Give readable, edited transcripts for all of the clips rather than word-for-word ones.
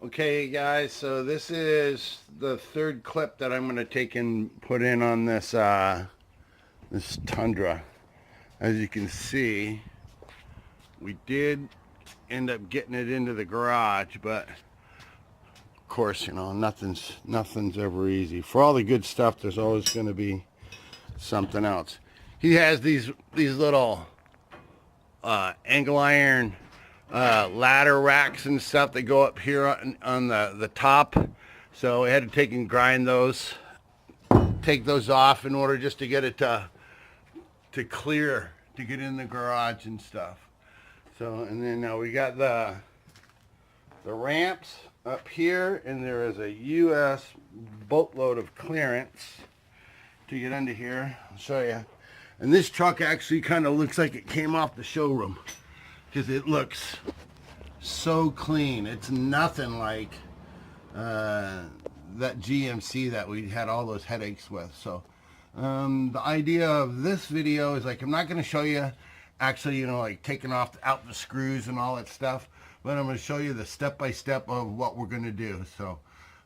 Okay guys, so this is the third clip that I'm going to take and put in on this this Tundra. As you can see, we did end up getting it into the garage, but of course, you know, nothing's ever easy. For all the good stuff, there's always going to be something else. He has these little angle iron ladder racks and stuff that go up here on the top, so I had to take and grind those, take those off in order just to get it to clear, to get in the garage and stuff. So, and then now we got the ramps up here, and there is a US boatload of clearance to get under here. I'll show you. And this truck actually kind of looks like it came off the showroom, because it looks so clean. It's nothing like that GMC that we had all those headaches with. So the idea of this video is, like, I'm not going to show you actually, you know, like taking out the screws and all that stuff, but I'm going to show you the step-by-step of what we're going to do. So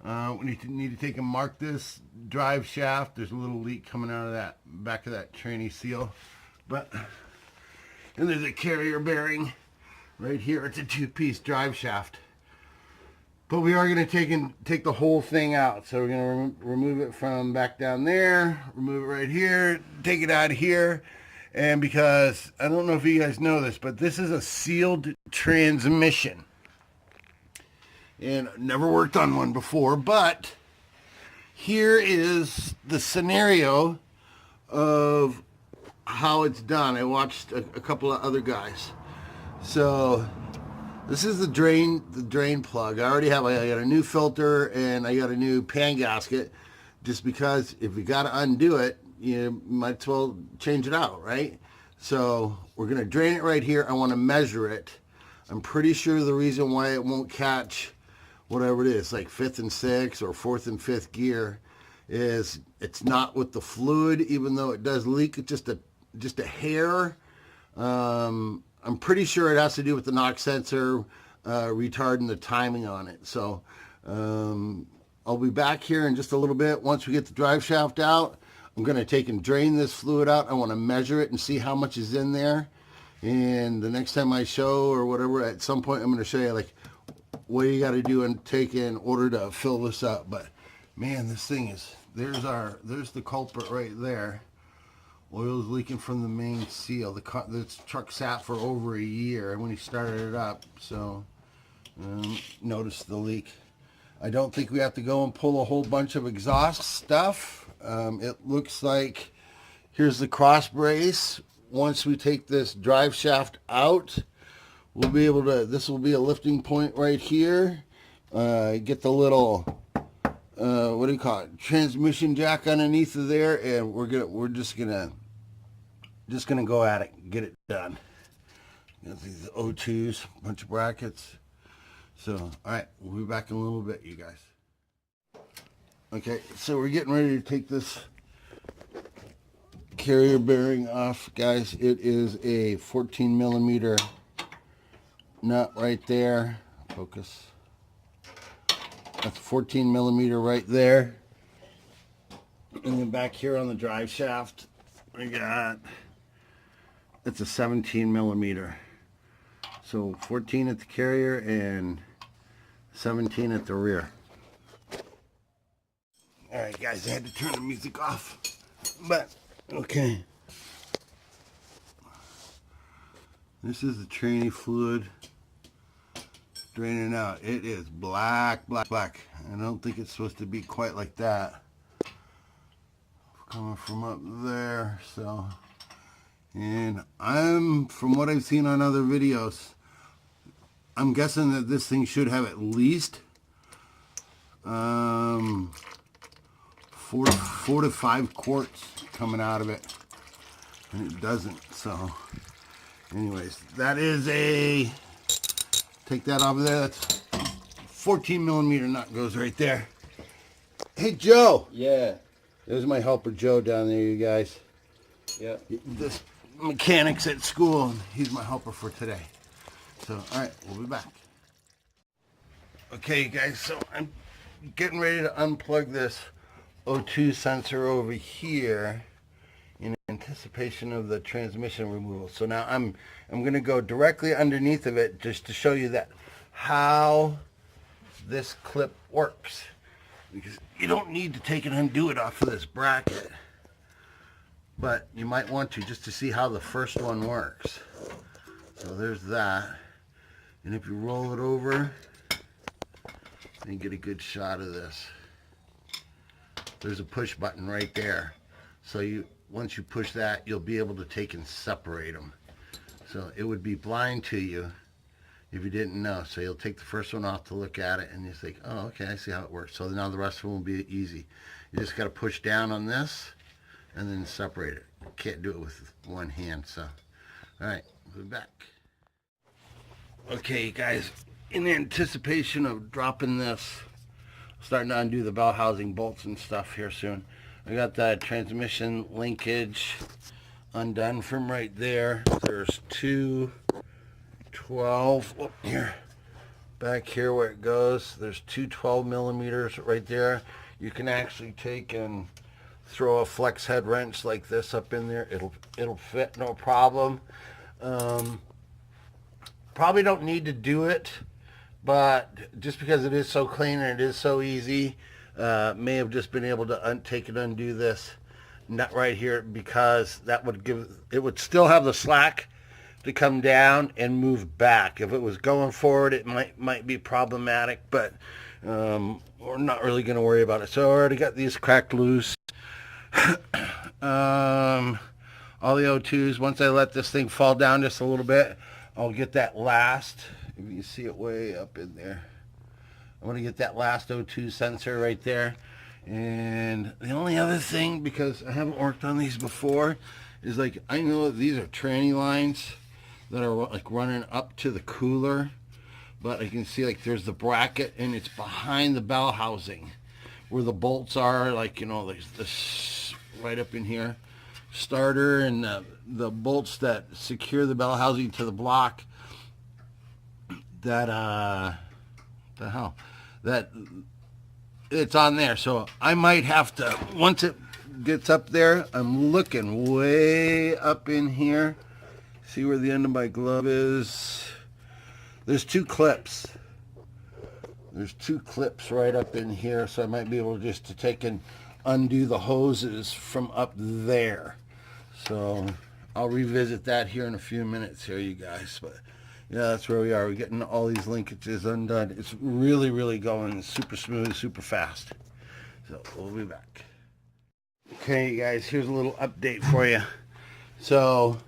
we need to take and mark this drive shaft. There's a little leak coming out of that back of that Trainee seal, and there's a carrier bearing right here. It's a two-piece drive shaft, but we are going to take the whole thing out. So we're going to remove it from back down there, remove it right here, take it out of here. And because I don't know if you guys know this, but this is a sealed transmission, and never worked on one before, but here is the scenario of how it's done. I watched a couple of other guys. So this is the drain plug. I already have, I got a new filter and I got a new pan gasket, just because if you got to undo it, you might as well change it out, right? So we're going to drain it right here. I want to measure it. I'm pretty sure the reason why it won't catch whatever it is, like 5th and 6th or 4th and 5th gear, is it's not with the fluid, even though it does leak. It's just a hair. I'm pretty sure it has to do with the knock sensor retarding the timing on it. So I'll be back here in just a little bit. Once we get the drive shaft out, I'm going to take and drain this fluid out. I want to measure it and see how much is in there. And the next time I show or whatever, at some point I'm going to show you like what you got to do and take in order to fill this up. But man, this thing is, there's the culprit right there. Oil is leaking from the main seal. This truck sat for over a year when he started it up, so notice the leak. I don't think we have to go and pull a whole bunch of exhaust stuff. It looks like here's the cross brace. Once we take this drive shaft out, we'll be able to, this will be a lifting point right here. Get the little what do you call it, transmission jack underneath of there, and we're just gonna go at it and get it done. Got these O2s, bunch of brackets. So all right, we'll be back in a little bit, you guys. Okay, so we're getting ready to take this carrier bearing off, guys. It is a 14 millimeter nut right there. Focus. That's 14 millimeter right there. And then back here on the drive shaft, we got, it's a 17 millimeter. So 14 at the carrier and 17 at the rear. All right, guys, I had to turn the music off, but okay. This is the Trainee fluid draining out. It is black, black, black. I don't think it's supposed to be quite like that. Coming from up there, so. And from what I've seen on other videos, I'm guessing that this thing should have at least 4 to 5 quarts coming out of it, and it doesn't. So anyways, that is a, take that off of there. That's 14 millimeter nut goes right there. Hey Joe. Yeah. There's my helper Joe down there, you guys. Yeah. This mechanic's at school, and he's my helper for today. So all right, we'll be back. Okay, guys, so I'm getting ready to unplug this O2 sensor over here in anticipation of the transmission removal. So now I'm going to go directly underneath of it just to show you that how this clip works. Because you don't need to take and undo it off of this bracket, but you might want to just to see how the first one works. So there's that. And if you roll it over, and get a good shot of this. There's a push button right there. So once you push that, you'll be able to take and separate them. So it would be blind to you if you didn't know. So you'll take the first one off to look at it and you think, oh, okay, I see how it works. So now the rest of them will be easy. You just got to push down on this and then separate it. You can't do it with one hand. So, all right, we're back. Okay, guys. In anticipation of dropping this, starting to undo the bell housing bolts and stuff here soon. I got that transmission linkage undone from right there. There's two 12, here, back here where it goes, there's two 12 millimeters right there. You can actually take and throw a flex head wrench like this up in there. It'll fit, no problem. Probably don't need to do it, but just because it is so clean and it is so easy, may have just been able to take and undo this nut right here, because that would it would still have the slack to come down and move back. If it was going forward, it might be problematic, but we're not really going to worry about it. So I already got these cracked loose. All the O2s, once I let this thing fall down just a little bit, I'll get that last, if you can see it way up in there, I'm going to get that last O2 sensor right there. And the only other thing, because I haven't worked on these before, is like, I know that these are Trainee lines that are like running up to the cooler, but I can see like there's the bracket and it's behind the bell housing where the bolts are, like, you know, there's this right up in here. Starter and the bolts that secure the bell housing to the block, that that it's on there. So I might have to, once it gets up there, I'm looking way up in here, see where the end of my glove is. There's two clips right up in here, so I might be able just to take and undo the hoses from up there. So I'll revisit that here in a few minutes here, you guys. But yeah, that's where we are. We're getting all these linkages undone. It's really, really going super smooth, super fast. So we'll be back. Okay, you guys, here's a little update for you. So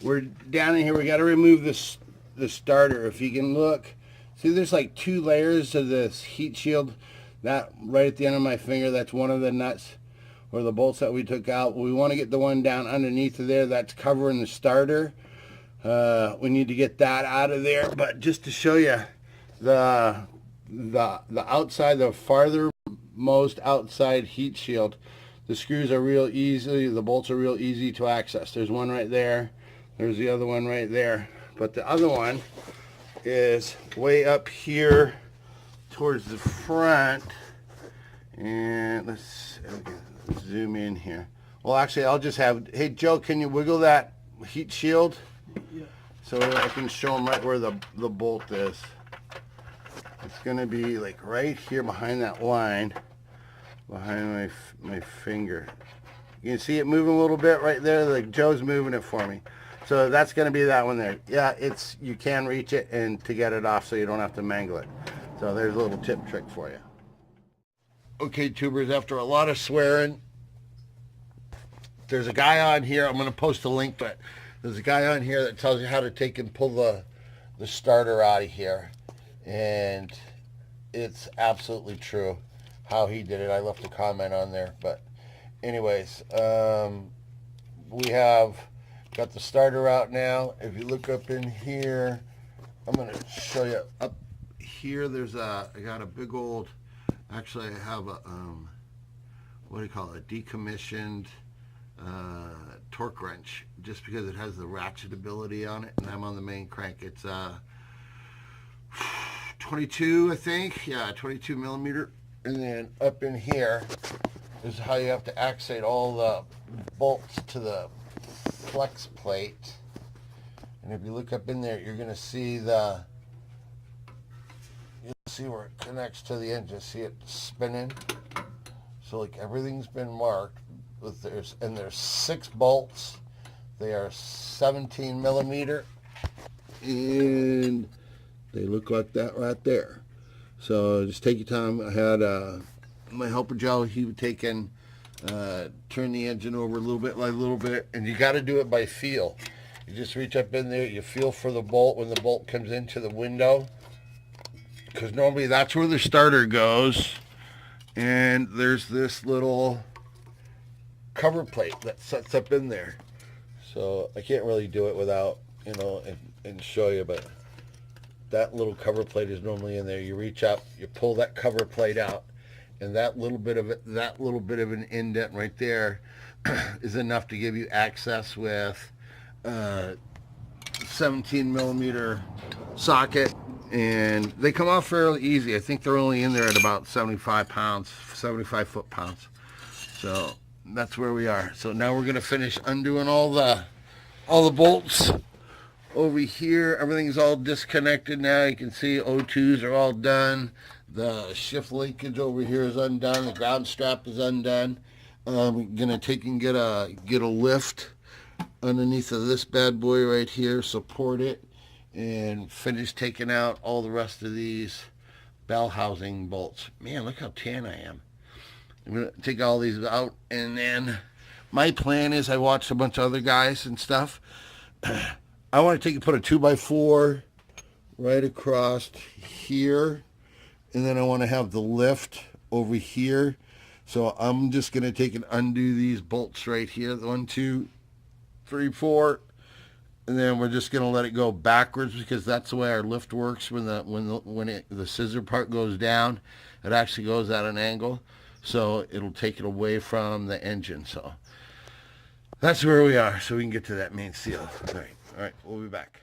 we're down in here. We got to remove the starter. If you can look, see there's like two layers of this heat shield. That right at the end of my finger, that's one of the nuts or the bolts that we took out. We want to get the one down underneath of there that's covering the starter. We need to get that out of there. But just to show you the outside, the farthermost outside heat shield, the screws are real easy, the bolts are real easy to access. There's one right there, there's the other one right there, but the other one is way up here towards the front. And let's zoom in here. Well, actually, I'll just have, hey Joe, can you wiggle that heat shield? Yeah. So I can show them right where the bolt is. It's going to be like right here behind that line, behind my finger. You can see it moving a little bit right there, like Joe's moving it for me. So that's going to be that one there. Yeah, you can reach it and to get it off so you don't have to mangle it. So there's a little tip trick for you. Okay, tubers, after a lot of swearing, there's a guy on here, I'm going to post a link, but there's a guy on here that tells you how to take and pull the starter out of here. And it's absolutely true how he did it. I left a comment on there. But anyways, we have got the starter out now. If you look up in here, I'm going to show you up here. I got a big old, actually I have a, what do you call it, a decommissioned torque wrench, just because it has the ratchet ability on it, and I'm on the main crank. It's 20 22, I think. Yeah, 22 millimeter. And then up in here is how you have to axate all the bolts to the flex plate. And if you look up in there, you're going to see you'll see where it connects to the engine. See it spinning? So like everything's been marked with there's 6 bolts. They are 17 millimeter. And they look like that right there. So just take your time. I had my helper Joe, he would take and turn the engine over a little bit, and you got to do it by feel. You just reach up in there, you feel for the bolt when the bolt comes into the window, because normally that's where the starter goes, and there's this little cover plate that sets up in there. So I can't really do it without, and show you, but that little cover plate is normally in there. You reach up, you pull that cover plate out, and that little bit of an indent right there is enough to give you access with 17 millimeter socket, and they come off fairly easy. I think they're only in there at about 75 foot-pounds. So that's where we are. So now we're going to finish undoing all the bolts over here. Everything's all disconnected now. You can see O2s are all done. The shift linkage over here is undone. The ground strap is undone. We're gonna take and get a lift underneath of this bad boy right here, support it, and finish taking out all the rest of these bell housing bolts. Man, look how tan I am. I'm gonna take all these out, and then my plan is, I watched a bunch of other guys and stuff. I want to put a 2x4 right across here, and then I want to have the lift over here. So I'm just going to take and undo these bolts right here. 1, 2, 3, 4, and then we're just going to let it go backwards, because that's the way our lift works. When the scissor part goes down, it actually goes at an angle, so it'll take it away from the engine. So that's where we are, so we can get to that main seal. All right, we'll be back.